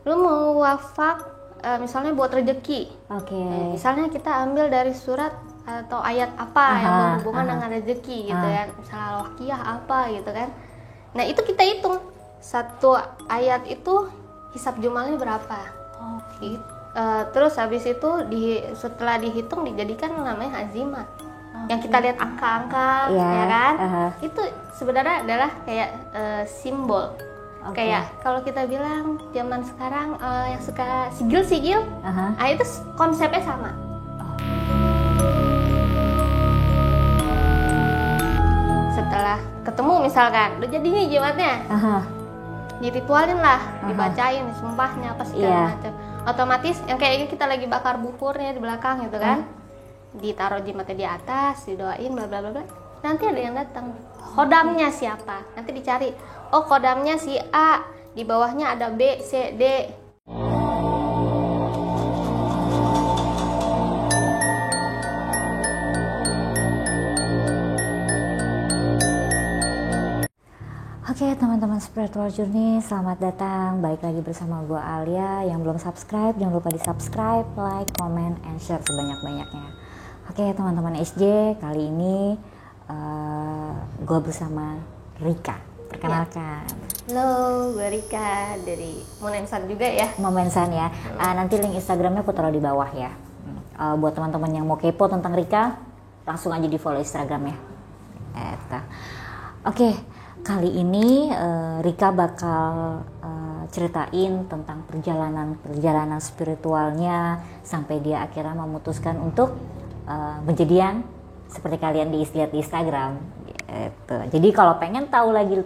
lu mau wafak misalnya buat rezeki. Oke. Misalnya kita ambil dari surat atau ayat apa yang berhubungan dengan rezeki gitu kan. Misalnya Al-Waqiah apa gitu kan. Nah, itu kita hitung. Satu ayat itu hisab jumalnya berapa. Terus habis itu setelah dihitung dijadikan namanya azimah. Yang kita lihat angka-angka ya kan. Itu sebenarnya adalah kayak simbol. Kayak kalau kita bilang zaman sekarang yang suka sigil-sigil, itu konsepnya sama. Setelah ketemu misalkan, udah jadi nih jimatnya, diritualin lah, dibacain sumpahnya apa segala macam. Otomatis yang kayak kita lagi bakar bukurnya di belakang gitu kan, ditaruh jimatnya di atas, didoain bla bla bla. Nanti ada yang datang. Kodamnya siapa? Nanti dicari. Oh, kodamnya si A, di bawahnya ada B, C, D. Oke, teman-teman Spiritual Journey, selamat datang. Balik lagi bersama gue Alia. Yang belum subscribe, jangan lupa di subscribe, like, comment, and share sebanyak-banyaknya. Oke, teman-teman SJ, kali ini gue bersama Rika. Perkenalkan. Halo, gue Rika dari Momensan juga ya. Momensan ya. Nanti link Instagramnya aku taruh di bawah ya. Buat teman-teman yang mau kepo tentang Rika, langsung aja di follow Instagramnya. Oke, kali ini Rika bakal ceritain tentang perjalanan spiritualnya sampai dia akhirnya memutuskan untuk menjadi yang seperti kalian lihat di Instagram. Gitu. Jadi kalau pengen tahu lagi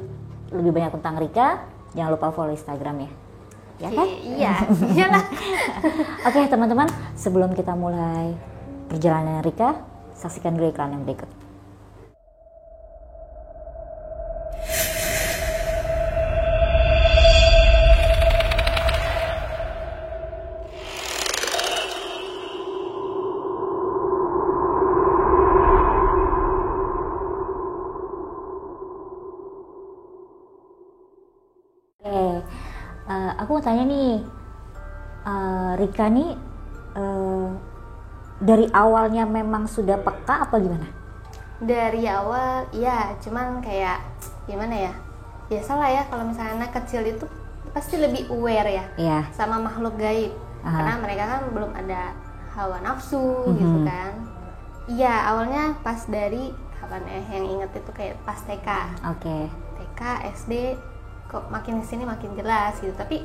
lebih banyak tentang Rika, jangan lupa follow Instagram ya. Ya kan? Iya, iyalah. Oke, teman-teman, sebelum kita mulai perjalanan Rika, saksikan dulu iklan yang berikut. Aku mau tanya nih, Rika nih dari awalnya memang sudah peka apa gimana? Dari awal, ya, cuman kayak gimana ya? Biasalah ya, kalau misalnya anak kecil itu pasti lebih aware ya, sama makhluk gaib. Karena mereka kan belum ada hawa nafsu gitu kan. Iya, awalnya pas dari kapan ya? Yang inget itu kayak pas TK. TK, SD. Kok makin kesini makin jelas gitu, tapi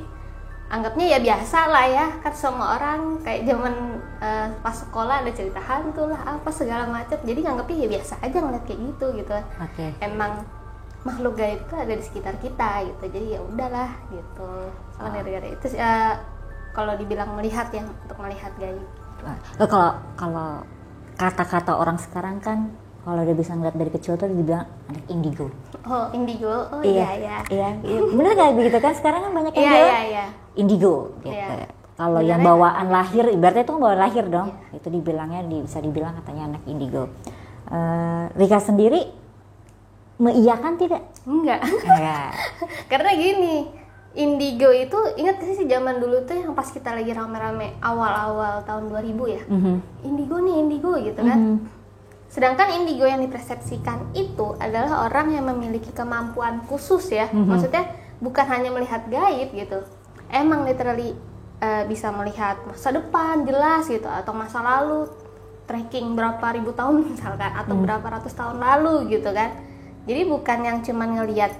anggapnya ya biasa lah ya, kan semua orang kayak zaman pas sekolah ada cerita hantu lah apa segala macam, jadi nganggapnya ya biasa aja ngeliat kayak gitu Emang makhluk gaib itu ada di sekitar kita gitu, jadi ya udahlah gitu. Gara-gara itu kalau dibilang melihat ya, untuk melihat gaib. Kalau kata-kata orang sekarang kan, kalau udah bisa ngeliat dari kecil tuh dibilang anak indigo. Oh, indigo. Oh iya. Bener gak begitu kan? Sekarang kan banyak yang bilang indigo gitu. Kalau yang bawaan lahir, ibaratnya itu kan bawaan lahir dong. Itu dibilangnya, bisa dibilang katanya anak indigo. Rika sendiri mengiyakan tidak? Enggak. Karena gini, indigo itu ingat gak sih zaman dulu tuh yang pas kita lagi rame-rame awal-awal tahun 2000 ya? Indigo gitu kan. Sedangkan indigo yang dipersepsikan itu adalah orang yang memiliki kemampuan khusus ya. Maksudnya bukan hanya melihat gaib gitu. Emang literally bisa melihat masa depan jelas gitu, atau masa lalu, tracking berapa ribu tahun misalkan, atau berapa ratus tahun lalu gitu kan. Jadi bukan yang cuman ngelihat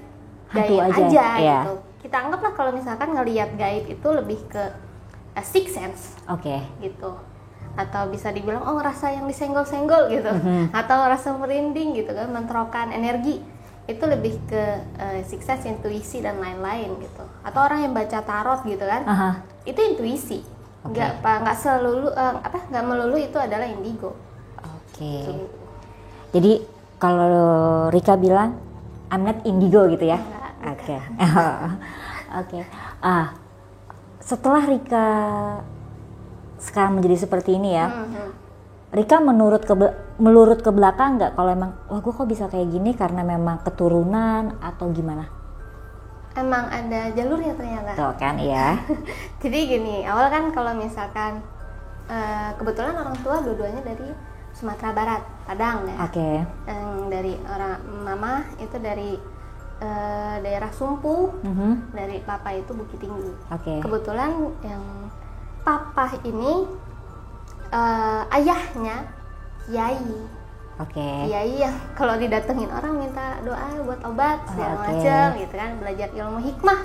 gaib aja gitu. Kita anggaplah kalau misalkan ngelihat gaib itu lebih ke sixth sense. Gitu. Atau bisa dibilang rasa yang disenggol-senggol gitu, atau rasa merinding gitu kan, menterokan energi, itu lebih ke sukses, intuisi dan lain-lain gitu. Atau orang yang baca tarot gitu kan, itu intuisi, nggak melulu itu adalah indigo. Jadi kalau Rika bilang I'm not indigo gitu ya? Setelah Rika sekarang menjadi seperti ini ya, Rika melurut ke belakang nggak kalau emang gue kok bisa kayak gini karena memang keturunan atau gimana? emang ada jalurnya ternyata. Tuh kan ya. Jadi gini, awal kan kalau misalkan kebetulan orang tua dua-duanya dari Sumatera Barat, Padang ya. Oke. Yang dari orang mama itu dari daerah Sumpu, dari papa itu Bukit Tinggi. Oke. Kebetulan yang papa ini ayahnya Kiai. Oke. Kiai yang kalau didatengin orang minta doa buat obat segala macam gitu kan, belajar ilmu hikmah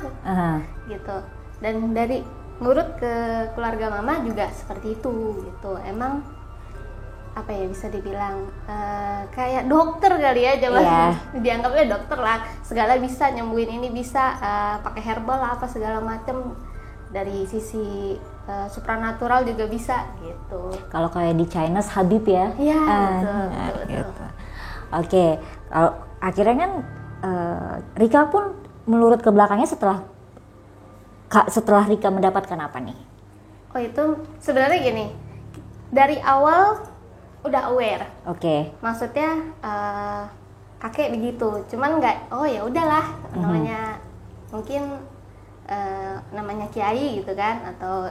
gitu. Dan dari nurut ke keluarga mama juga seperti itu gitu. Emang apa ya, bisa dibilang kayak dokter kali ya, dianggapnya dokter lah, segala bisa nyembuhin ini, bisa pakai herbal lah, apa segala macam, dari sisi supranatural juga bisa gitu. Kalau kayak di China Habib ya. Iya, betul. Gitu. Oke, kalau akhirnya kan Rika pun melurut ke belakangnya setelah Rika mendapatkan apa nih? Oh, itu sebenarnya gini, dari awal udah aware. Oke. Maksudnya kakek begitu, cuman nggak, oh ya udahlah, namanya mungkin namanya kiai gitu kan, atau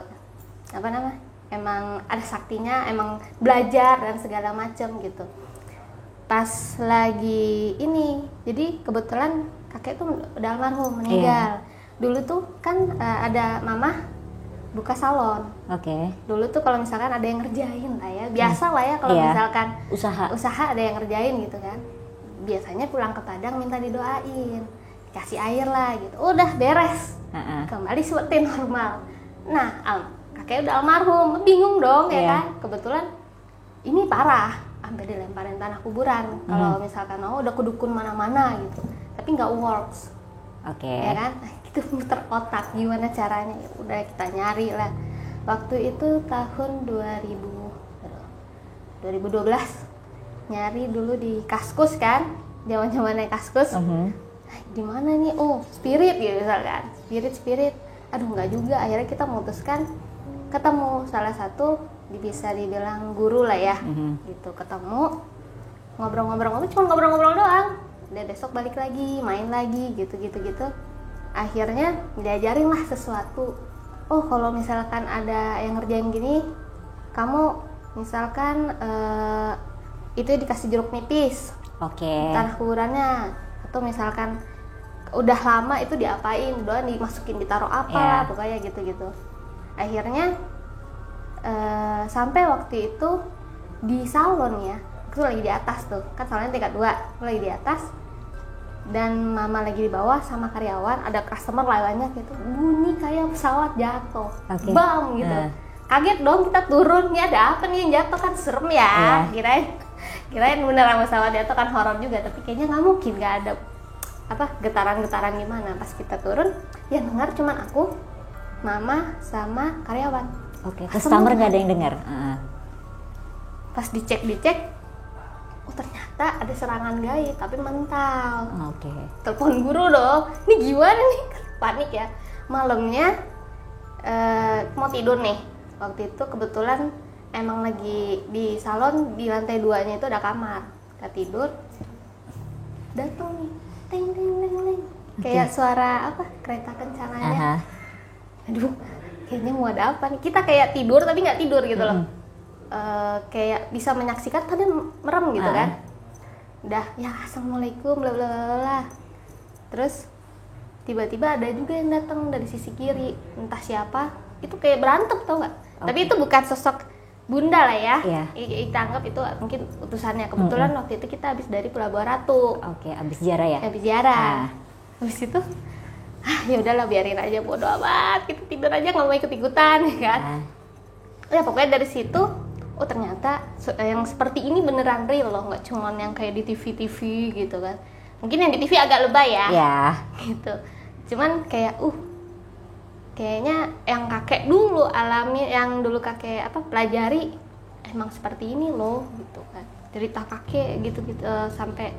apa nama, emang ada saktinya, emang belajar dan segala macam gitu. Pas lagi ini, jadi kebetulan kakek tuh udah almarhum, meninggal. Dulu tuh kan ada mama buka salon. Oke. Dulu tuh kalau misalkan ada yang ngerjain lah ya, biasa lah ya kalau misalkan usaha ada yang ngerjain gitu kan. Biasanya pulang ke Padang minta didoain, kasih air lah gitu. Udah beres, kembali seperti normal. Nah, kakek udah almarhum, bingung dong ya kan. Kebetulan ini parah, sampai dilemparin tanah kuburan. Kalau misalkan udah kedukun mana-mana gitu, tapi nggak works. Oke. Ya kan, itu muter otak gimana caranya. Udah kita nyari lah. Waktu itu tahun 2012 nyari dulu di Kaskus kan, zaman-zamannya Kaskus. Di mana nih? Oh, spirit gitu misalkan. Spirit. Aduh, nggak juga. Akhirnya kita memutuskan ketemu salah satu bisa dibilang guru lah ya. Gitu, ketemu ngobrol-ngobrol, cuma ngobrol-ngobrol doang. Udah besok balik lagi, main lagi gitu. Akhirnya diajarin lah sesuatu. Oh, kalau misalkan ada yang ngerjain gini, kamu misalkan itu dikasih jeruk nipis. Oke. Tanah kuburannya. Atau misalkan udah lama itu diapain, doang dimasukin, ditaruh apa lah, pokoknya gitu. Akhirnya sampai waktu itu di salon ya, aku lagi di atas tuh, kan salonnya tingkat 2, aku lagi di atas dan mama lagi di bawah sama karyawan, ada customer lawannya gitu, bunyi kayak pesawat jatuh, bam gitu. Kaget dong kita turun, nih ada apa nih yang jatuh, kan serem ya, kirain beneran pesawat jatuh, kan horor juga, tapi kayaknya nggak mungkin, nggak ada apa getaran gimana. Pas kita turun, yang dengar cuman aku, mama sama karyawan. Oke, customer nggak ada yang dengar. Pas dicek, oh ternyata ada serangan gaib tapi mental. Oke. Telepon guru dong, ini gimana nih, panik ya. Malamnya mau tidur nih, waktu itu kebetulan emang lagi di salon, di lantai 2-nya itu ada kamar. Kita tidur, datang nih, ting, kayak suara apa, kereta kencananya. Aduh, kayaknya mau ada apa nih, kita kayak tidur tapi nggak tidur gitu loh. Kayak bisa menyaksikan tadi merem gitu kan. Udah ya assalamualaikum bla bla bla. Terus tiba-tiba ada juga yang datang dari sisi kiri, entah siapa, itu kayak berantem tau nggak. Tapi itu bukan sosok bunda lah ya. Kita anggap itu mungkin utusannya. Kebetulan waktu itu kita habis dari Pelabuhan Ratu. Oke, habis ziarah ya. Habis ziarah. Habis itu ya udahlah, biarin aja, bodo amat, kita tidur aja, nggak mau ikut-ikutan kan. Ya pokoknya dari situ, oh ternyata yang seperti ini beneran real loh, nggak cuman yang kayak di TV gitu kan. Mungkin yang di TV agak lebay ya. Gitu. Cuman kayak kayaknya yang kakek dulu alami, yang dulu kakek pelajari emang seperti ini loh gitu kan. Cerita kakek gitu sampai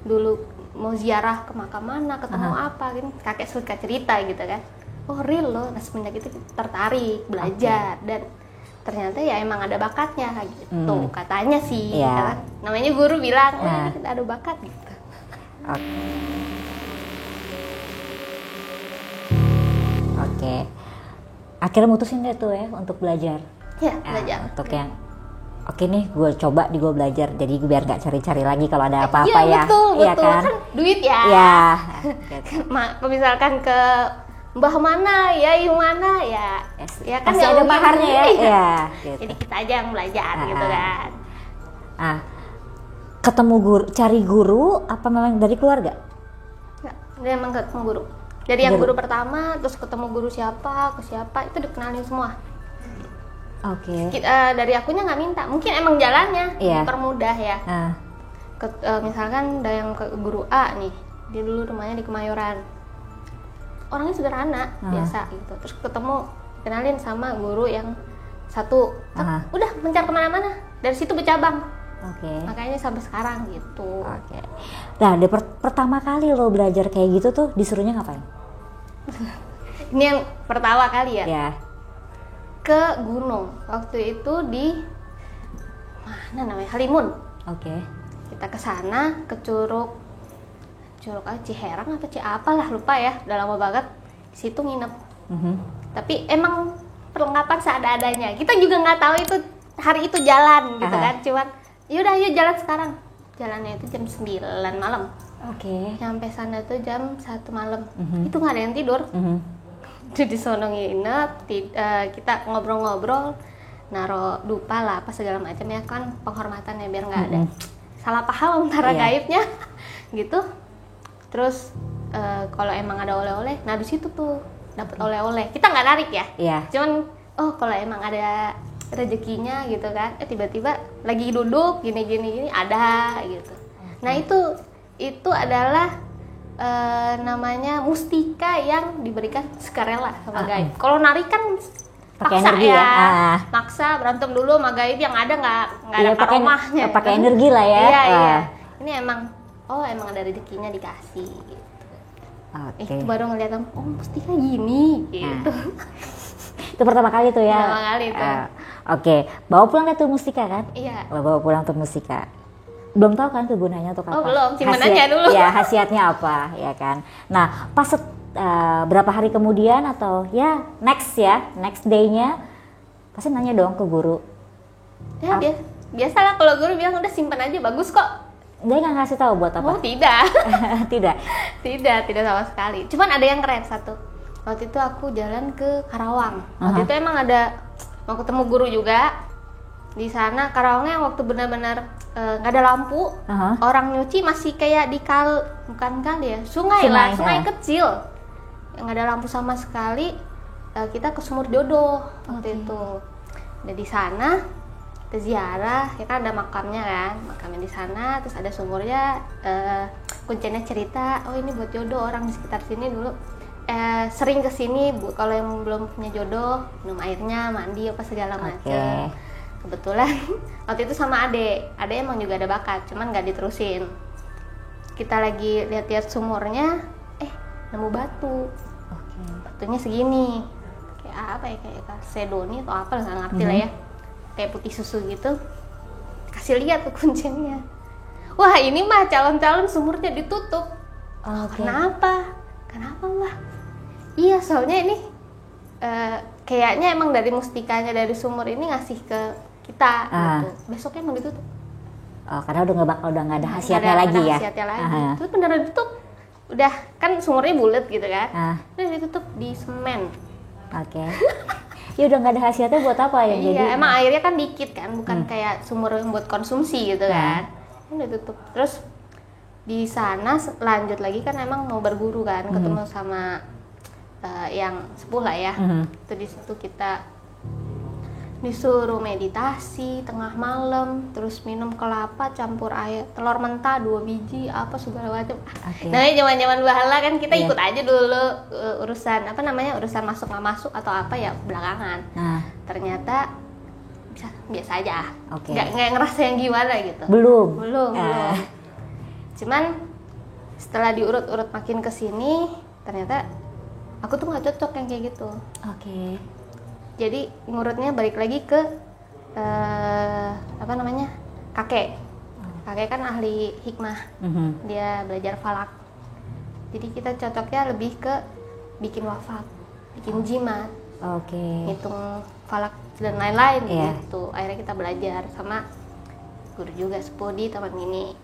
dulu mau ziarah ke makam mana, ketemu apa gitu, kakek suka cerita gitu kan. Oh real loh. Nah semenjak itu tertarik belajar dan ternyata ya emang ada bakatnya gitu, katanya sih. Kan? Namanya guru bilang, ini kita ada bakat gitu. Oke. Akhirnya mutusin deh tuh ya untuk belajar. Ya, belajar. Untuk yang oke nih, gue coba gue belajar. Jadi gue biar nggak cari-cari lagi kalau ada apa-apa Iya, betul, Iya betul. kan? Duit ya. Ya. Gitu. Misalkan ke mbah mana, yai mana, ya kan Pasti nggak ada mungkin. maharnya ya. Iya. Iya. Gitu. Jadi kita aja yang belajar gitu kan. Ketemu guru, cari guru apa memang dari keluarga? Nggak, dia emang ketemu guru. Dari yang guru pertama, terus ketemu guru siapa, ke siapa, itu dikenalin semua. Oke. Dari akunya nggak minta, mungkin emang jalannya dipermudah ya. Misalkan ada yang ke guru A nih, dia dulu rumahnya di Kemayoran, orangnya sederhana biasa gitu, terus ketemu kenalin sama guru yang satu, udah mencar kemana-mana, dari situ bercabang. Makanya sampai sekarang gitu. Nah, pertama kali lo belajar kayak gitu tuh disuruhnya ngapain? Ini yang pertama kali ya. Ya. Ke gunung, waktu itu di mana namanya, Halimun. Kita ke sana, ke Curug Ciherang apa apalah, lupa ya, udah lama banget. Situ nginep. Tapi emang perlengkapan seadanya. Kita juga nggak tahu itu hari itu jalan gitu kan, cuman yaudah yuk jalan sekarang. Jalannya itu jam 9 malam. Sampai sana tuh jam 1 malam. Itu nggak ada yang tidur. Jadi sono nginep, kita ngobrol-ngobrol, naro dupa lah apa segala macam ya kan, penghormatan ya biar nggak ada salah paham antara gaibnya gitu. Terus kalau emang ada oleh-oleh, nah di situ tuh dapat oleh-oleh. Kita nggak narik ya, cuman kalau emang ada rezekinya gitu kan, tiba-tiba lagi duduk gini ada gitu. Nah itu adalah namanya mustika yang diberikan sukarela sama gaib. Kalau narik kan pakai paksa energi ya, maksa berantem dulu sama gaib yang ada nggak ada karomahnya. Pakai energi lah ya. Iya. Ini emang ada rezekinya dikasih gitu. Itu baru ngeliat, mustika gini gitu. Itu pertama kali tuh ya. Pertama kali tuh. Bawa pulang deh tuh mustika kan? Iya. Bawa pulang tuh mustika. Belum tahu kan kegunaannya untuk apa? Belum, simpanannya dulu. Ya, khasiatnya apa, ya kan. Nah, pas berapa hari kemudian atau ya next day-nya pasti nanya dong ke guru. Ya, biasalah kalau guru bilang udah simpan aja, bagus kok. Dia nggak ngasih tahu buat apa? Tidak. Tidak Tidak sama sekali. Cuman ada yang keren satu. Waktu itu aku jalan ke Karawang. Waktu itu emang mau ketemu guru juga. Di sana Karawangnya waktu benar-benar nggak ada lampu, orang nyuci masih kayak di bukan kali ya, sungai kecil yang nggak ada lampu sama sekali. Kita ke Sumur Jodoh waktu itu. Dan di sana kita ziarah, ya kan ada makamnya di sana, terus ada sumurnya. Kuncinya cerita, ini buat jodoh, orang di sekitar sini dulu sering kesini kalau yang belum punya jodoh, minum airnya, mandi apa segala macam. Kebetulan waktu itu sama Ade emang juga ada bakat, cuman nggak diterusin. Kita lagi lihat-lihat sumurnya, nemu batu. Batunya segini, kayak apa ya, kayak sedoni atau apa, nggak ngerti lah ya, kayak putih susu gitu. Kasih lihat ke kuncinya, wah ini mah calon-calon sumurnya ditutup. Kenapa mbak? Iya, soalnya ini kayaknya emang dari mustikanya dari sumur ini ngasih ke kita gitu. Besoknya emang ditutup. Karena udah nggak ada khasiatnya lagi ya. Terus beneran ditutup. Udah kan sumurnya bulat gitu kan. Udah ditutup di semen. Ya udah nggak ada khasiatnya buat apa ya? Iya, emang airnya kan dikit kan, bukan kayak sumur yang buat konsumsi gitu kan. Udah ditutup. Terus di sana lanjut lagi kan emang mau berguru kan, ketemu sama yang sepuh lah ya. Itu di situ kita disuruh meditasi tengah malam, terus minum kelapa campur air, telur mentah 2 biji, apa segala macam. Nah, zaman-zaman bahala kan kita ikut aja dulu urusan masuk nggak masuk atau apa ya belakangan. Ternyata biasa aja, nggak ngerasa yang gimana gitu. Belum. Cuman setelah diurut-urut makin kesini, ternyata aku tuh nggak cocok yang kayak gitu. Jadi ngurutnya balik lagi ke kakek. Kakek kan ahli hikmah, dia belajar falak. Jadi kita cocoknya lebih ke bikin wafat. bikin jimat, Oke. hitung falak dan lain-lain Iya. gitu. Akhirnya kita belajar sama guru juga sepuh di Taman Mini.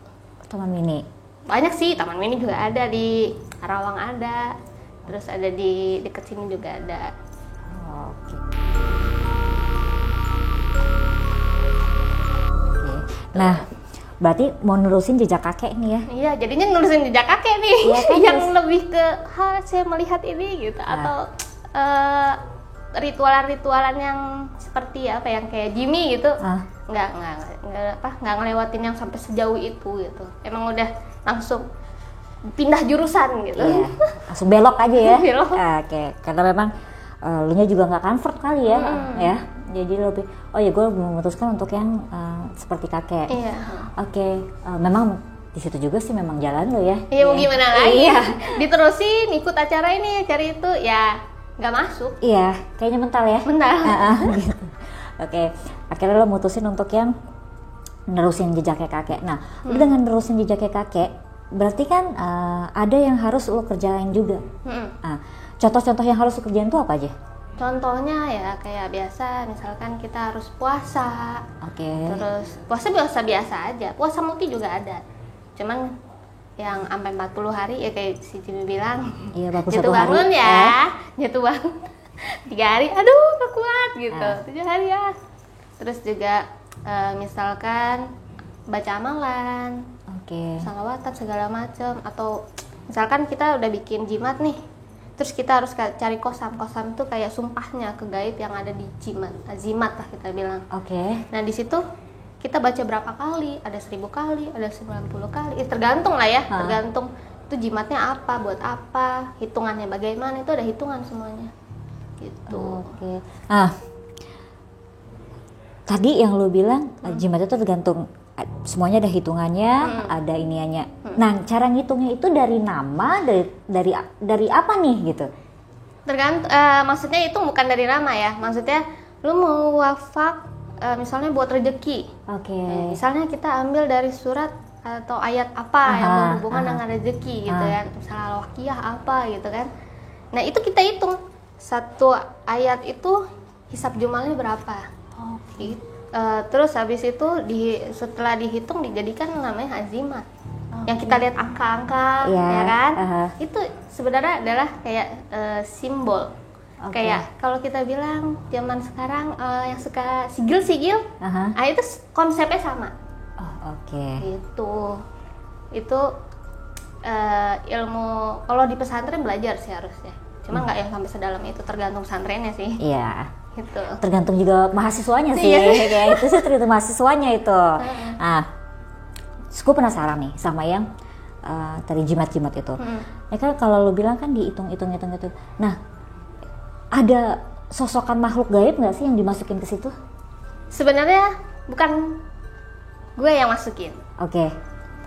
Taman Mini. Banyak sih, Taman Mini juga ada, di Karawang ada, terus ada di dekat sini juga ada. Oke. Nah, berarti mau nerusin jejak kakek nih ya? Iya, jadinya nulisin jejak kakek nih, Iya kan, yang terus- lebih ke, saya melihat ini gitu, atau ritualan-ritualan yang seperti apa, yang kayak Jimmy gitu, nggak ngelewatin yang sampai sejauh itu gitu. Emang udah langsung pindah jurusan gitu. Iya, langsung belok aja ya. Belok. Oke, karena memang lu nya juga nggak comfort kali ya, ya. Jadi lebih, oh ya gue memutuskan untuk yang seperti kakek. Iya. Oke, memang di situ juga sih memang jalan lo ya. Iya, mau gimana lagi? Iya. Diterusin ikut acara ini, cari itu, ya nggak masuk. Iya, kayaknya mental ya. Mental. Gitu. Oke, akhirnya lo mutusin untuk yang nerusin jejaknya kakek. Nah, lu dengan nerusin jejaknya kakek, berarti kan ada yang harus lo kerjain juga. Nah, contoh-contoh yang harus lo kerjain itu apa aja? Contohnya ya kayak biasa, misalkan kita harus puasa. Oke. Terus puasa biasa aja, puasa multi juga ada. Cuman yang sampai 40 hari ya kayak si Jimmy bilang. Iya, 41 jatuh bangun hari. ya, jatuh bangun 3 hari, aduh gak kuat gitu. 7 hari ya. Terus juga misalkan baca amalan, Oke. salawatan segala macam, atau misalkan kita udah bikin jimat nih, terus kita harus cari kosam tuh kayak sumpahnya ke gaib yang ada di jimat lah kita bilang. Oke. Nah di situ kita baca berapa kali, ada 1000 kali, ada 90 kali, tergantung lah ya, tergantung itu jimatnya apa, buat apa, hitungannya bagaimana, itu ada hitungan semuanya gitu. Oke. Nah, tadi yang lo bilang jimat itu tergantung, semuanya ada hitungannya, ada iniannya. Nah, cara ngitungnya itu dari nama, dari apa nih gitu? Tergantung, maksudnya itu bukan dari nama ya, maksudnya lu mau wafak misalnya buat rezeki. Oke. Misalnya kita ambil dari surat atau ayat apa yang berhubungan dengan rezeki gitu kan, misalnya Al-Waqiah apa gitu kan. Nah itu kita hitung, satu ayat itu hisab jumalnya berapa. Terus habis itu setelah dihitung dijadikan namanya azimat. Yang kita lihat angka-angka, ya kan? Itu sebenarnya adalah kayak simbol. Kayak kalau kita bilang zaman sekarang yang suka sigil, itu konsepnya sama. Oke. Itu ilmu, kalau di pesantren belajar sih harusnya. Cuma nggak yang sampai sedalam itu, tergantung pesantrennya sih. Iya. Gitu. Tergantung juga mahasiswanya sih. Iya. Kayak itu sih tergantung mahasiswanya itu. Nah, gue penasaran nih sama yang tadi jimat-jimat itu. Ya kan kalau lo bilang kan dihitung itu. Nah, ada sosokan makhluk gaib nggak sih yang dimasukin ke situ? Sebenarnya bukan gue yang masukin. Oke.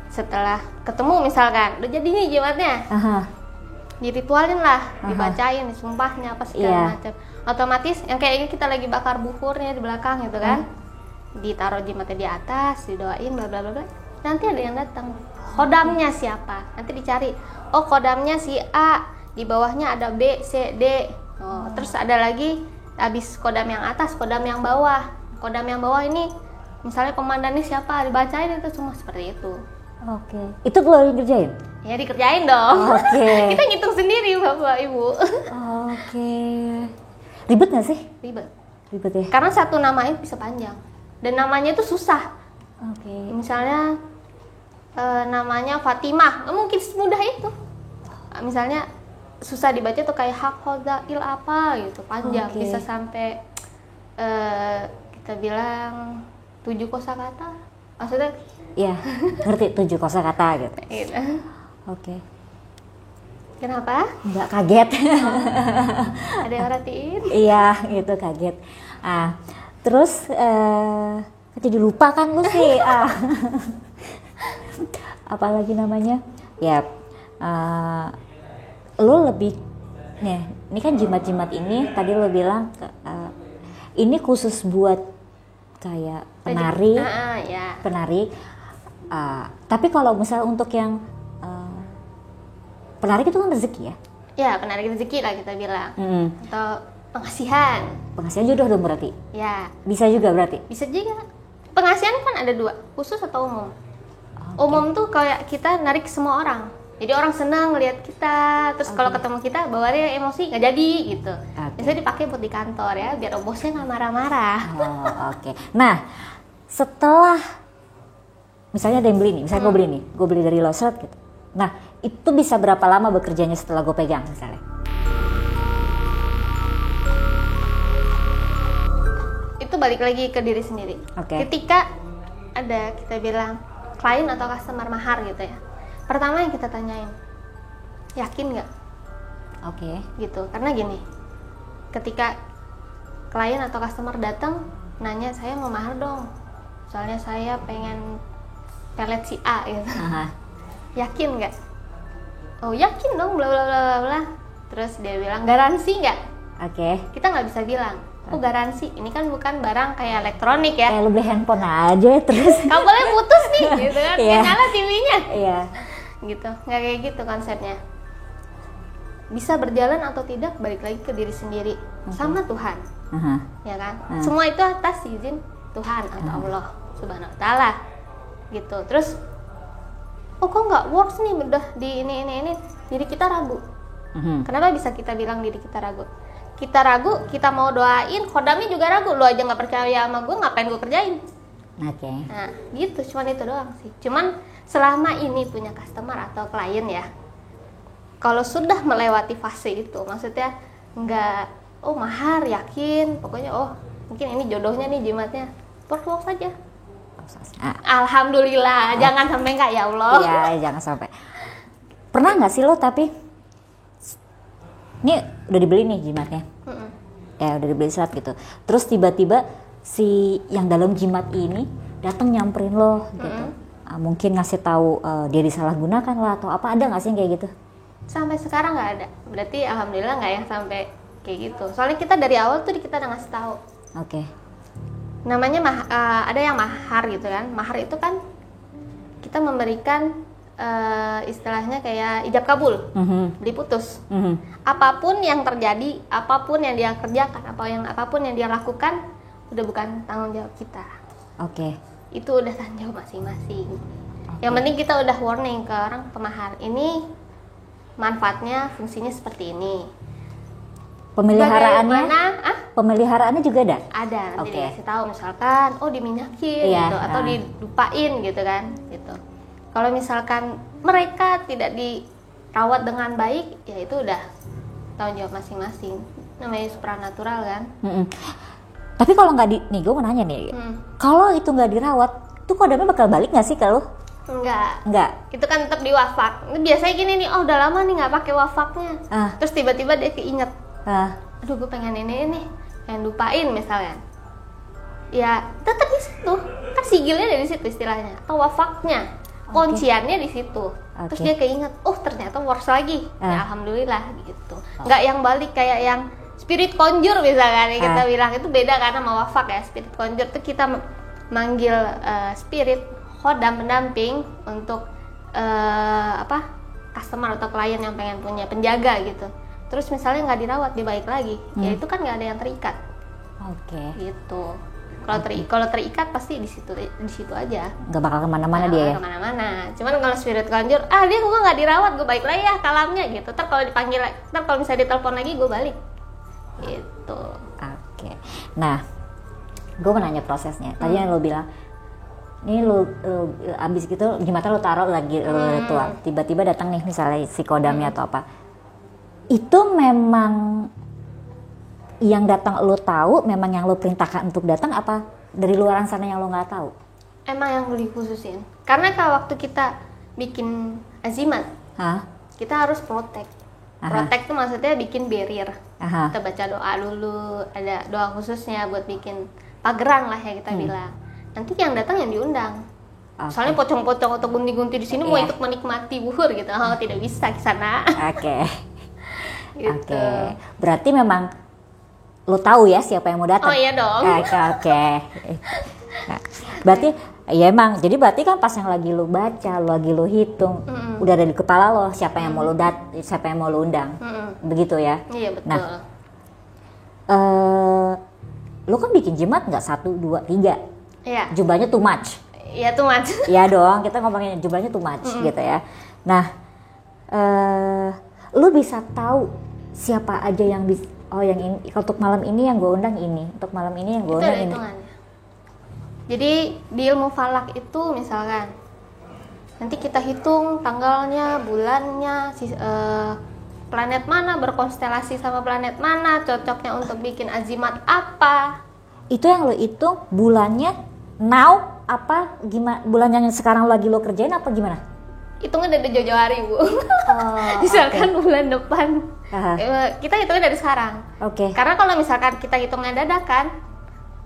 Setelah ketemu misalkan, udah jadi nih jimatnya, diritualin lah, dibacain, disumpahnya apa segala macam. Otomatis yang kayak ini kita lagi bakar bukurnya di belakang gitu kan, ditaruh jimatnya di atas, didoain bla bla bla. Nanti ada yang datang. Kodamnya siapa? Nanti dicari. Oh kodamnya si A, di bawahnya ada B, C, D. Terus ada lagi habis kodam yang atas, kodam yang bawah. Kodam yang bawah ini misalnya komandannya siapa, dibacain itu semua seperti itu. Oke. Itu lo yang kerjain? Ya dikerjain dong. Oke. Kita ngitung sendiri Bapak Ibu. Oke. Ribet nggak sih? Ribet. Ribet ya? Karena satu nama itu bisa panjang. Dan namanya itu susah. Oke. Misalnya namanya Fatimah, mungkin semudah itu. Misalnya susah dibaca tuh kayak Hakhozail apa gitu, panjang. Bisa sampai kita bilang 7 kosakata. Maksudnya Iya, ngerti 7 kosakata gitu. gitu. Oke. Kenapa? Nggak kaget. Ada yang merhatiin? Iya, gitu kaget. Terus jadi lupa kan lu sih. Apalagi namanya? Ya, lu lebih nih, ini kan jimat-jimat ini tadi lu bilang ini khusus buat kayak penari. Ya. Penari. Tapi kalau misalnya untuk yang penari itu kan rezeki ya. Ya, penarik rezeki lah kita bilang. Atau pengasihan. Pengasihan jodoh dong berarti? Ya. Bisa juga berarti? Bisa juga. Pengasihan kan ada 2, khusus atau umum. Umum tuh kayak kita narik semua orang. Jadi orang senang ngelihat kita, terus kalau ketemu kita bawaannya emosi nggak jadi gitu. Biasanya dipakai buat di kantor ya, biar bosnya nggak marah-marah. Oke. Nah, setelah misalnya ada yang beli nih, misalnya gue beli dari lo set gitu. Nah, itu bisa berapa lama bekerjanya setelah gue pegang misalnya? Itu balik lagi ke diri sendiri. Ketika ada kita bilang klien atau customer mahar gitu ya, pertama yang kita tanyain, yakin nggak? Gitu, karena gini, ketika klien atau customer datang nanya, saya mau mahar dong, soalnya saya pengen pelet si A gitu. Yakin nggak? Oh yakin dong, bla bla bla bla. Terus dia bilang, garansi nggak? Kita nggak bisa bilang, oh garansi, ini kan bukan barang kayak elektronik ya. Kayak lu beli handphone aja terus kabelnya putus nih gitu kan, nyala TV-nya. Gitu, nggak kayak gitu konsepnya. Bisa berjalan atau tidak balik lagi ke diri sendiri sama Tuhan. Ya kan? Semua itu atas izin Tuhan atau Allah Subhanahu wa taala. Gitu. Terus kok nggak works nih, udah di ini diri kita ragu. Kenapa bisa kita bilang diri kita ragu? Kita ragu, kita mau doain, khodamnya juga ragu. Lo aja nggak percaya sama gue, ngapain gue kerjain? Nah gitu, cuman itu doang sih. Cuman selama ini punya customer atau klien ya, kalau sudah melewati fase itu, maksudnya nggak mahar, yakin, pokoknya mungkin ini jodohnya nih, jimatnya, work saja. Alhamdulillah, jangan sampai nggak, ya Allah. Iya, jangan sampai. Pernah nggak sih lo tapi ini udah dibeli nih jimatnya, udah dibeli serat gitu, terus tiba-tiba si yang dalam jimat ini datang nyamperin lo gitu, mungkin ngasih tahu dia disalahgunakan lah atau apa, ada nggak sih yang kayak gitu? Sampai sekarang nggak ada, berarti alhamdulillah nggak yang sampai kayak gitu. Soalnya kita dari awal tuh kita udah ngasih tahu. Namanya ada yang mahar gitu kan. Mahar itu kan kita memberikan istilahnya kayak ijab kabul, beli putus. Apapun yang terjadi, apapun yang dia kerjakan, apapun yang dia lakukan, udah bukan tanggung jawab kita. Itu udah tanggung jawab masing-masing. Yang penting kita udah warning ke orang pemahar, ini manfaatnya, fungsinya seperti ini. Pemeliharaannya juga ada? Ada, nanti dikasih tahu, misalkan diminyakin gitu, atau dilupain gitu kan gitu. Kalau misalkan mereka tidak dirawat dengan baik, ya itu udah tanggung jawab masing-masing. Namanya supranatural kan. Tapi kalau nggak nih gue mau nanya nih, kalau itu nggak dirawat, tuh kodamnya bakal balik nggak sih kalau? Enggak. Itu kan tetap diwafak. Biasanya gini nih, udah lama nih nggak pakai wafaknya. Terus tiba-tiba dia keinget. Aduh, gue pengen ini, pengen lupain misalnya. Ya, tetap di situ. Kan sigilnya dari situ istilahnya. Atau wafaknya, kunciannya di situ. Terus dia keinget, ternyata works lagi. Ya alhamdulillah gitu. Nggak yang balik kayak yang spirit conjure misalkan kita bilang, itu beda karena sama wafak ya. Spirit conjure itu kita manggil spirit khodam pendamping untuk customer atau klien yang pengen punya penjaga gitu. Terus misalnya nggak dirawat, dia balik lagi, ya itu kan nggak ada yang terikat. Gitu. Kalau terikat pasti di situ aja. Nggak bakal kemana-mana dia ya. Kemana-mana. Cuman kalau spirit conjure, dia gue nggak dirawat, gue balik lagi ya kalamnya gitu. Ntar kalau dipanggil, kalau misalnya ditelepon lagi, gue balik. Gitu. Nah, gue mau nanya prosesnya. Tadi yang lo bilang, ini lo abis gitu jimatnya lo taruh lagi ritual, tiba-tiba datang nih misalnya si kodamnya atau apa, itu memang yang datang lo tahu, memang yang lo perintahkan untuk datang, apa dari luaran sana yang lo nggak tahu? Emang yang dikhususin, karena kalau waktu kita bikin azimat, kita harus protect. Protect itu maksudnya bikin barrier. Kita baca doa dulu, ada doa khususnya buat bikin pageran lah ya kita bilang. Nanti yang datang yang diundang. Soalnya pocong-pocong atau gunti-gunti di sini mau ikut menikmati buhur gitu, tidak bisa ke sana. Gitu. Berarti memang lo tahu ya siapa yang mau datang? Oh iya dong. Nah, berarti Ya emang, jadi berarti kan pas yang lagi lu baca, lagi lu hitung, udah ada di kepala lo siapa yang mau lu undang, begitu ya? Iya betul. Nah, lu kan bikin jimat nggak 1, 2, 3, Iya. jumlahnya too much. Iya tuh Mas. Iya dong, kita ngomongin jumlahnya too much gitu ya. Nah, lu bisa tahu siapa aja yang yang ini, untuk malam ini yang gue undang ini, untuk malam ini yang gue undang ini. Hitungannya. Jadi di ilmu falak itu misalkan nanti kita hitung tanggalnya, bulannya, planet mana berkonstelasi sama planet mana, cocoknya untuk bikin azimat apa. Itu yang lo hitung bulannya now apa gimana, bulan yang sekarang lagi lo kerjain apa gimana? Hitungnya dari jauh-jauh hari Bu. Misalkan bulan depan kita hitungnya dari sekarang. Karena kalau misalkan kita hitungnya dadakan,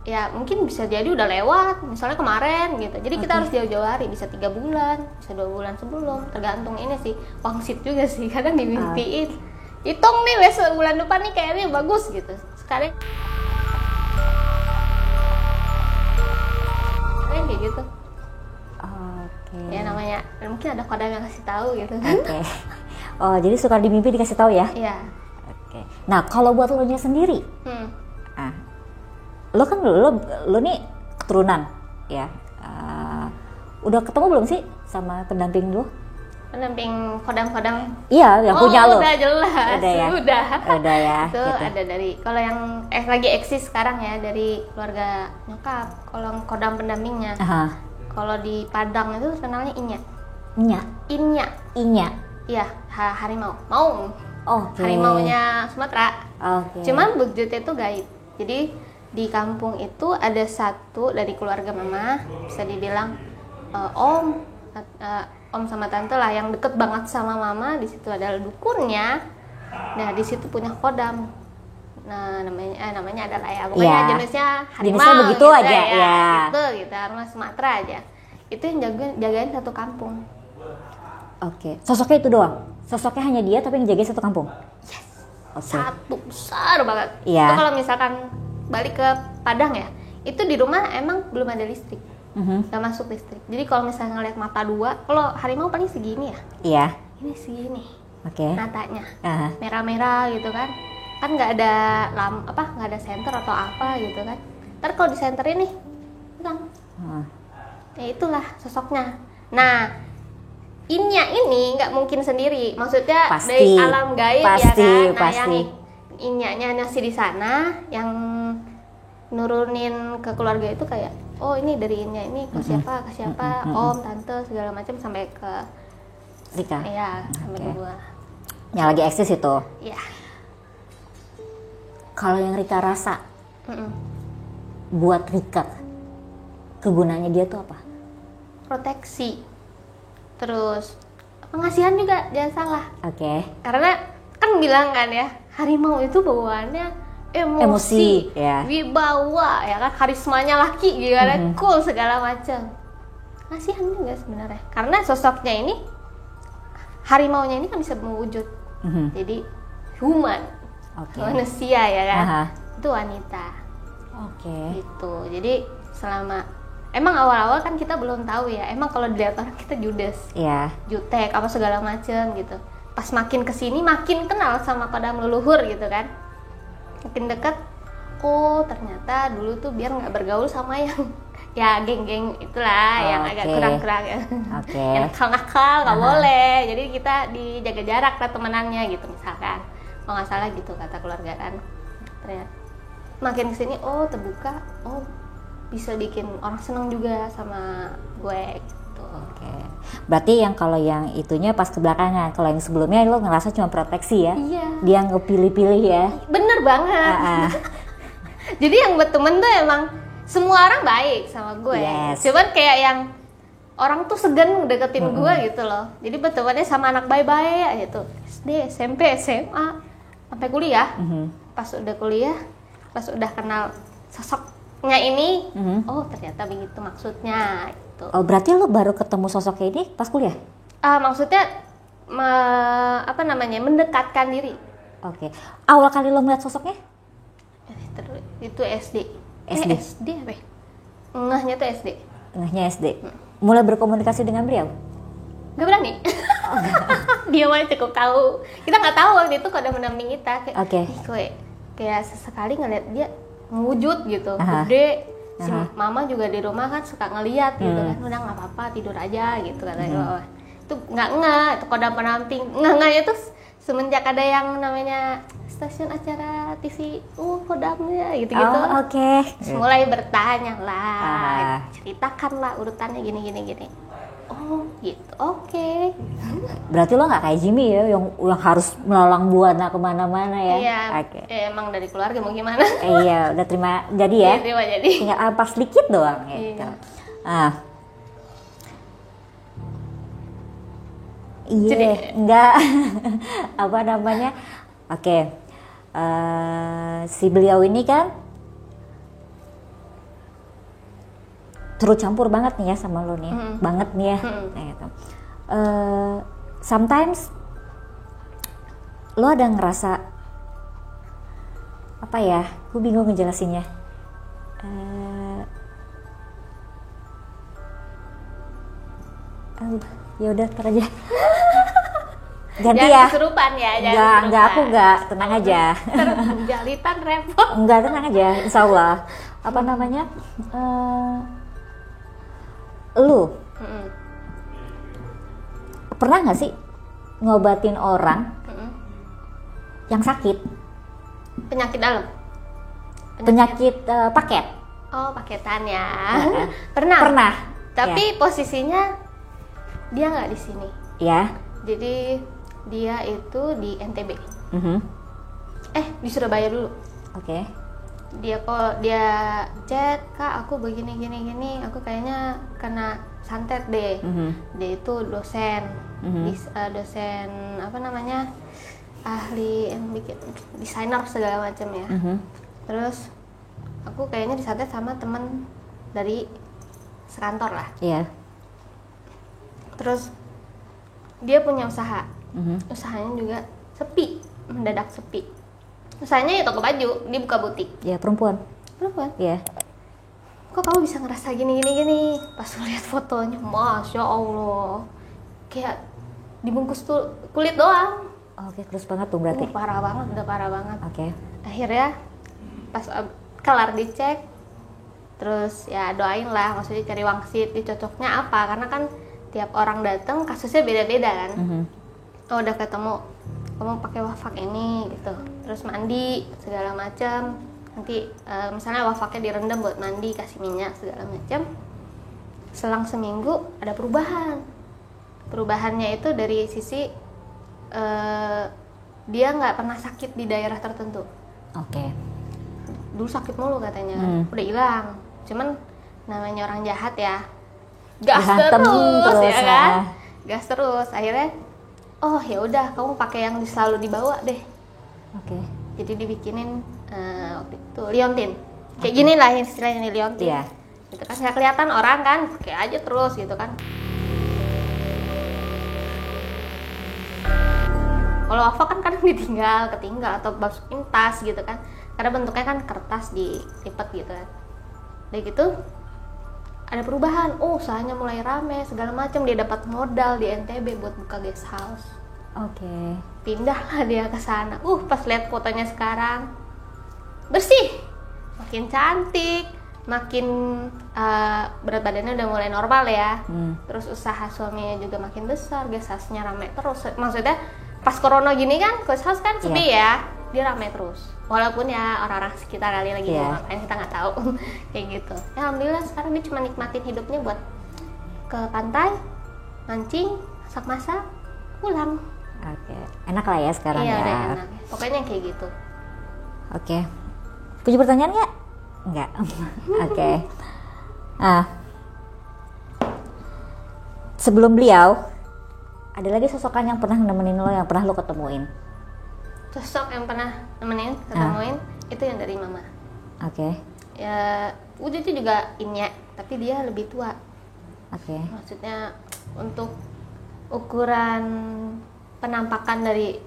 ya mungkin bisa jadi udah lewat, misalnya kemarin gitu. Jadi kita harus jauh-jauh hari, bisa 3 bulan, bisa 2 bulan sebelum, tergantung ini sih, pangsit juga sih, kadang dimimpiin. Hitung nih besok bulan depan nih kayaknya bagus gitu. Sekarang kayak gitu. Ya namanya, mungkin ada kodam yang kasih tahu gitu kan. Oh, jadi suka dimimpi dikasih tahu ya? Iya. Nah, kalau buat lo nya sendiri, lo kan lo nih keturunan ya, udah ketemu belum sih sama pendamping lo? Pendamping kodam-kodam? Iya, yang punya lo. Udah jelas, udah ya. Udah ya. Itu gitu. ada dari, kalau yang lagi eksis sekarang ya, dari keluarga nyokap. Kalau kodam pendampingnya, kalau di Padang itu kenalnya Inya. Iya, harimau. Harimaunya Sumatera. Cuman wujudnya itu gaib. Jadi di kampung itu ada satu dari keluarga mama, bisa dibilang om sama tante lah yang deket banget sama mama. Di situ adalah dukunnya. Nah di situ punya kodam. Nah namanya adalah ya pokoknya jenisnya harimau. Jenisnya begitu gitu, aja ya. Gitu harimau Sumatera aja. Itu yang jagain satu kampung. Sosoknya itu doang. Sosoknya hanya dia tapi yang jagain satu kampung. Yes. Satu besar banget. Iya. Itu kalau misalkan balik ke Padang ya, itu di rumah emang belum ada listrik, nggak masuk listrik. Jadi kalau misalnya ngeliat mata dua, kalau harimau paling segini ya, ini segini, matanya merah-merah gitu kan nggak ada nggak ada senter atau apa gitu kan. Ntar kalau disenterin nih, hilang. Ya itulah sosoknya. Nah, Inya ini nggak mungkin sendiri, maksudnya dari alam gaib ya kan. Nah, yang Inyanya masih di sana, yang nurunin ke keluarga itu kayak ini dari Inya ini ke siapa, om, tante segala macam sampai ke Rika. Iya, sampai ke gua. Yang lagi eksis itu. Iya. Kalau yang Rika rasa, buat Rika, kegunaannya dia tuh apa? Proteksi. Terus pengasihan juga, jangan salah. Karena kan bilang kan ya, harimau itu bawaannya emosi ya. Wibawa ya kan, karismanya laki gimana, cool segala macam. Kasihan juga sebenarnya, karena sosoknya ini, harimaunya ini kan bisa mewujud, jadi human, manusia ya kan, itu wanita. Gitu. Jadi selama emang awal-awal kan kita belum tahu ya, emang kalau dilihat orang kita judes, jutek apa segala macam gitu. Pas makin kesini makin kenal sama kodam leluhur gitu kan, makin dekat. Ternyata dulu tuh biar nggak bergaul sama yang ya geng-geng itulah, yang agak kurang-kurang ya, yang nakal-nakal nggak boleh. Jadi kita dijaga jarak lah temenannya gitu misalkan, kalau nggak salah gitu kata keluarga kan. Ternyata makin kesini terbuka, bisa bikin orang seneng juga sama gue gitu. Berarti yang kalau yang itunya pas ke belakangan, kalau yang sebelumnya lo ngerasa cuma proteksi ya? Iya. Dia ngepilih-pilih ya? Bener banget. Jadi yang buat temen tuh emang semua orang baik sama gue. Cuman kayak yang orang tuh segan deketin gue gitu loh. Jadi bertemannya sama anak baik-baik gitu. SD, SMP, SMA, sampai kuliah. Pas udah kuliah, pas udah kenal sosoknya ini, ternyata begitu maksudnya. Berarti lo baru ketemu sosoknya ini pas kuliah? Maksudnya mendekatkan diri. Awal kali lo melihat sosoknya? Itu SD. SD apa? Ngehnya tuh SD. Ngehnya SD. Mulai berkomunikasi dengan beliau? Nggak berani. Dia mah cukup tahu. Kita nggak tahu waktu itu kode mendamping kita. Kayak sesekali ngeliat dia mewujud gitu, gede. Si mama juga di rumah kan suka ngeliat gitu kan, udah nggak apa-apa tidur aja gitu katanya. Itu nggak itu kode pendamping. Nggak itu semenjak ada yang namanya stasiun acara TV, kodamnya gitu-gitu. Mulai bertanya lah, ceritakan lah urutannya gini. Oh gitu, oke. Berarti lo nggak kayak Jimmy ya, yang harus melalang buana kemana-mana ya? Iya, emang dari keluarga mau gimana? Iya, udah terima jadi ya? Iya, terima jadi. Tinggal ampas dikit doang gitu. Iya, enggak. Apa namanya? Si beliau ini kan turut campur banget nih ya sama lo nih, banget nih ya. Gitu. Sometimes lo ada ngerasa apa ya? Gue bingung ngejelasinnya. Ya udah ntar aja. Ganti jangan ya. Kesurupan ya, Enggak, aku enggak, tenang aja. Jalitan repot. Enggak, tenang aja, insya Allah. Apa namanya? Lu pernah nggak sih ngobatin orang yang sakit? Penyakit dalam? Penyakit paket? Oh, paketan ya. Pernah. Tapi posisinya dia nggak di sini. Ya. Jadi dia itu di NTB. Di Surabaya dulu. Oke. Dia chat, Kak, aku begini gini, aku kayaknya kena santet deh. Dia itu dosen, dosen apa namanya, ahli yang bikin desainer segala macam ya. Terus aku kayaknya disantet sama temen dari sekantor lah. Iya. Terus dia punya usaha, usahanya juga mendadak sepi. Usahanya ya toko baju, dia buka butik. Ya, perempuan. Iya. Kok kamu bisa ngerasa gini? Pas lihat fotonya, Masya Allah, kayak dibungkus tuh kulit doang. Oke, terus banget tuh berarti. Udah parah banget. Oke. Akhirnya pas kelar dicek, terus ya doain lah, maksudnya cari wangsit, cocoknya apa? Karena kan tiap orang datang kasusnya beda-beda kan. Oh, udah ketemu, kamu pakai wafak ini gitu, terus mandi segala macam. Nanti misalnya wafaknya direndam buat mandi, kasih minyak segala macam. Selang seminggu ada perubahannya itu dari sisi dia nggak pernah sakit di daerah tertentu. Dulu sakit mulu katanya, udah hilang. Cuman namanya orang jahat ya, gas terus ya kan, gas terus. Akhirnya oh ya udah, kamu pakai yang selalu dibawa deh. Jadi dibikinin waktu itu liontin, kayak gini lah yang istilahnya liontin. Gitu kan, nggak kelihatan orang kan, pakai aja terus gitu kan. Kalau wafat kan kadang ketinggal atau masukin tas gitu kan, karena bentuknya kan kertas dilipat gitu kan. Udah gitu ada perubahan, usahanya mulai rame segala macam. Dia dapat modal di NTB buat buka guest house. Pindahlah dia ke sana. Pas lihat fotonya sekarang, bersih, makin cantik, makin berat badannya udah mulai normal ya. Terus usaha suaminya juga makin besar, guest house-nya rame terus. Maksudnya pas corona gini kan, guest house kan sepi ya, dia rame terus. Walaupun ya orang-orang sekitar kali lagi mau ngapain kita nggak tahu. Kayak gitu. Ya alhamdulillah sekarang dia cuma nikmatin hidupnya buat ke pantai, mancing, masak-masak, pulang. Enak lah ya sekarang. Iya, ya. udah enak. Pokoknya kayak gitu. Punya pertanyaan nggak? Nggak. Sebelum beliau, ada lagi sosokan yang pernah nemenin lo, yang pernah lo ketemuin? Sosok yang pernah ketemuin itu yang dari mama. Ya, wujudnya juga Inya, tapi dia lebih tua. Maksudnya untuk ukuran penampakan dari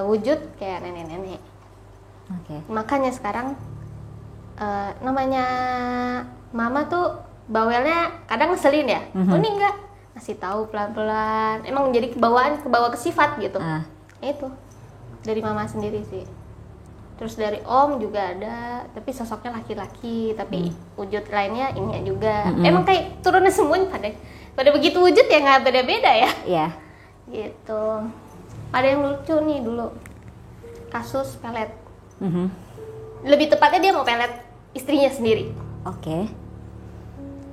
wujud kayak nenek-nenek. Makanya sekarang namanya mama tuh bawelnya kadang ngeselin ya. Oh ini enggak, ngasih tahu pelan-pelan. Emang jadi kebawa ke sifat gitu. Itu dari mama sendiri sih. Terus dari om juga ada, tapi sosoknya laki-laki, tapi wujud lainnya ini juga. Emang kayak turunnya semuanya pada begitu wujud ya nggak beda-beda ya. Iya. Gitu. Ada yang lucu nih dulu, kasus pelet. Lebih tepatnya dia mau pelet istrinya sendiri. Oke.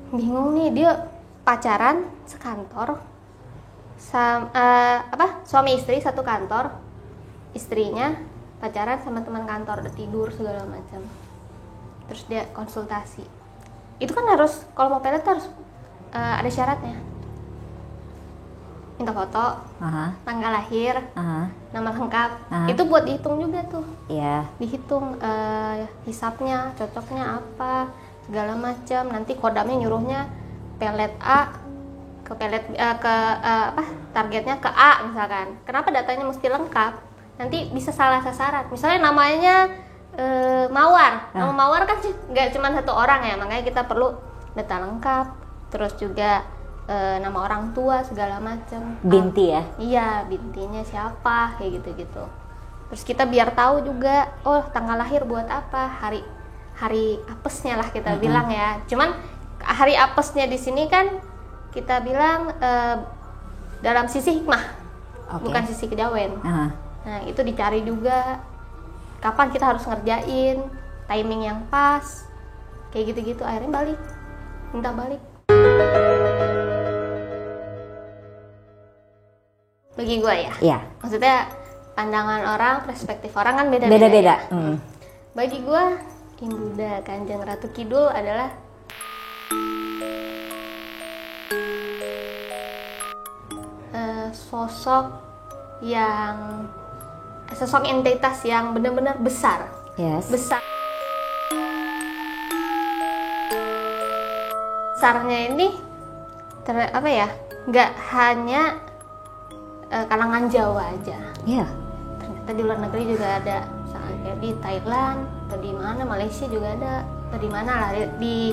Bingung nih, dia pacaran sekantor, suami istri satu kantor, istrinya pacaran sama teman kantor, udah tidur segala macam. Terus dia konsultasi. Itu kan harus, kalau mau pelet tuh harus ada syaratnya. Minta foto, tanggal lahir, nama lengkap. Itu buat dihitung juga tuh. Iya. Dihitung hisapnya, cocoknya apa, segala macam. Nanti kodamnya nyuruhnya pelet A ke pelet targetnya ke A misalkan. Kenapa datanya mesti lengkap? Nanti bisa salah sasaran. Misalnya namanya Mawar. Nama Mawar kan nggak cuma satu orang ya, makanya kita perlu data lengkap. Terus juga nama orang tua segala macam. Binti ya? Iya, bintinya siapa kayak gitu-gitu. Terus kita biar tahu juga, oh tanggal lahir buat apa, hari apesnya lah kita bilang ya. Cuman hari apesnya di sini kan kita bilang dalam sisi hikmah, bukan sisi kejawen. Nah itu dicari juga kapan kita harus ngerjain, timing yang pas, kayak gitu-gitu. Akhirnya minta balik. Bagi gue ya, iya. Maksudnya pandangan orang, perspektif orang kan beda-beda. Beda-beda. Ya? Bagi gue, King Buddha Kanjeng Ratu Kidul adalah sosok entitas yang benar-benar besar. Yes. Besarnya ini nggak hanya kalangan Jawa aja. Iya. Ternyata di luar negeri juga ada, misalnya kayak di Thailand atau di mana, Malaysia juga ada, atau di mana lah, di